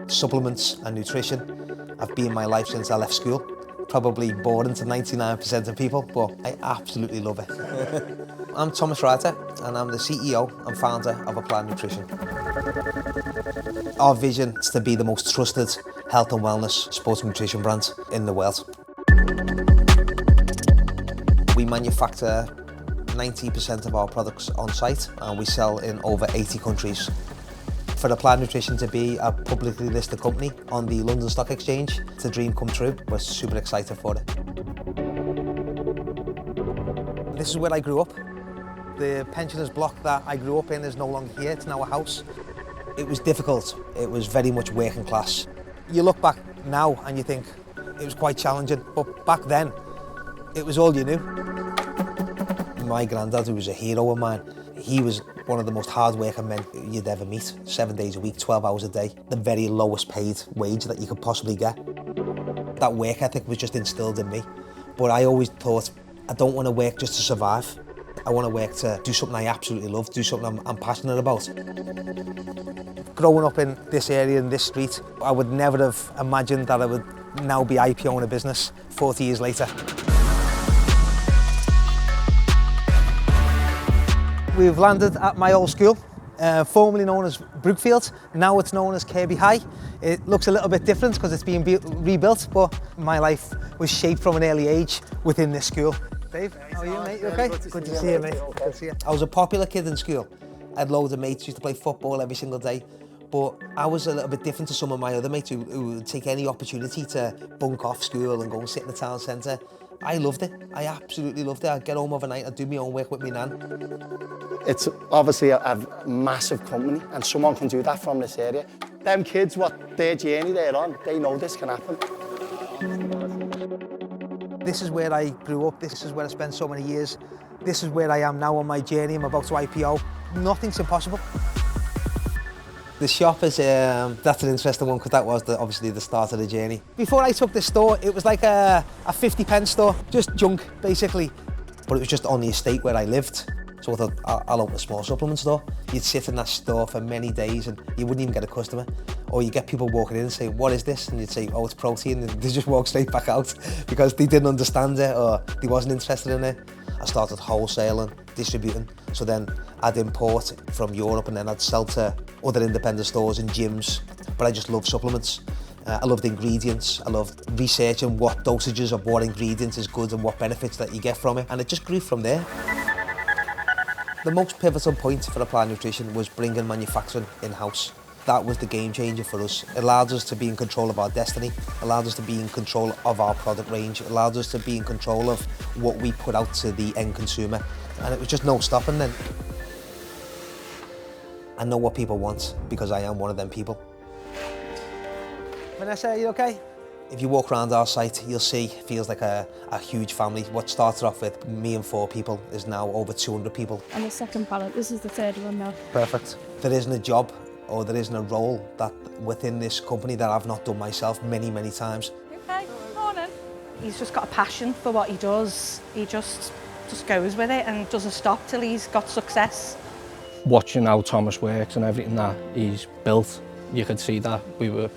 Supplements and nutrition have been my life since I left school. Probably boring to 99% of people, but I absolutely love it. I'm Thomas Ryder, and I'm the CEO and founder of Applied Nutrition. Our vision is to be the most trusted health and wellness sports nutrition brand in the world. We manufacture 90% of our products on site, and we sell in over 80 countries. For Applied Nutrition to be a publicly listed company on the London Stock Exchange, it's a dream come true. We're super excited for it. This is where I grew up. The pensioners' block that I grew up in is no longer here, it's now a house. It was difficult, it was very much working class. You look back now and you think it was quite challenging, but back then, it was all you knew. My granddad, who was a hero of mine, he was one of the most hard-working men you'd ever meet. 7 days a week, 12 hours a day, the very lowest paid wage that you could possibly get. That work ethic was just instilled in me. But I always thought, I don't want to work just to survive. I want to work to do something I absolutely love, do something I'm passionate about. Growing up in this area, in this street, I would never have imagined that I would now be IPOing a business 40 years later. We've landed at my old school, formerly known as Brookfield. Now it's known as Kirby High. It looks a little bit different because it's being rebuilt, but my life was shaped from an early age within this school. Dave, how are you, mate? You okay? Good to see you, mate. Good to see you. I was a popular kid in school. I had loads of mates, used to play football every single day. But I was a little bit different to some of my other mates who would take any opportunity to bunk off school and go and sit in the town centre. I loved it. I absolutely loved it. I'd get home overnight, I'd do my own work with my nan. It's obviously a massive company, and someone can do that from this area. Them kids, what their journey they're on, they know this can happen. This is where I grew up. This is where I spent so many years. This is where I am now on my journey. I'm about to IPO. Nothing's impossible. The shop is, that's an interesting one because that was obviously the start of the journey. Before I took this store, it was like a 50p store, just junk basically. But it was just on the estate where I lived. So I thought, I'll open a small supplement store. You'd sit in that store for many days and you wouldn't even get a customer. Or you get people walking in and say, what is this? And you'd say, oh, it's protein. And they just walk straight back out because they didn't understand it or they wasn't interested in it. I started wholesaling, distributing. So then I'd import from Europe and then I'd sell to other independent stores and gyms. But I just love supplements. I loved ingredients. I loved researching what dosages of what ingredients is good and what benefits that you get from it. And it just grew from there. The most pivotal point for Applied Nutrition was bringing manufacturing in-house. That was the game changer for us. It allowed us to be in control of our destiny, allowed us to be in control of our product range, it allowed us to be in control of what we put out to the end consumer. And it was just no stopping then. I know what people want because I am one of them people. Vanessa, are you okay? If you walk around our site, you'll see it feels like a huge family. What started off with me and 4 people is now over 200 people. And the second pallet, this is the third one now. Perfect. There isn't a job or there isn't a role that within this company that I've not done myself many, many times. Okay, morning. He's just got a passion for what he does. He just goes with it and doesn't stop till he's got success. Watching how Thomas works and everything that he's built, you could see that we were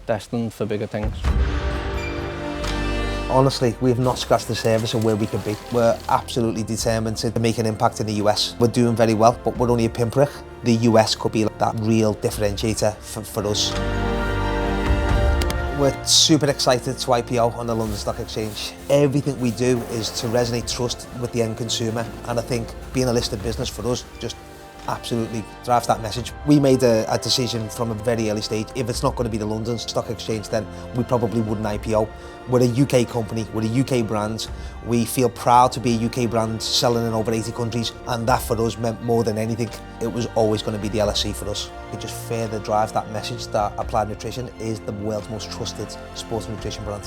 destined for bigger things. Honestly, we have not scratched the surface of where we could be. We're absolutely determined to make an impact in the US. We're doing very well, but we're only a pinprick. The US could be that real differentiator for us. We're super excited to IPO on the London Stock Exchange. Everything we do is to resonate trust with the end consumer, and I think being a listed business for us just absolutely drives that message. We made a decision from a very early stage. If it's not going to be the London Stock Exchange, then we probably wouldn't IPO. We're a UK company, we're a UK brand. We feel proud to be a UK brand selling in over 80 countries, and that for us meant more than anything. It was always going to be the LSE for us. It just further drives that message that Applied Nutrition is the world's most trusted sports nutrition brand.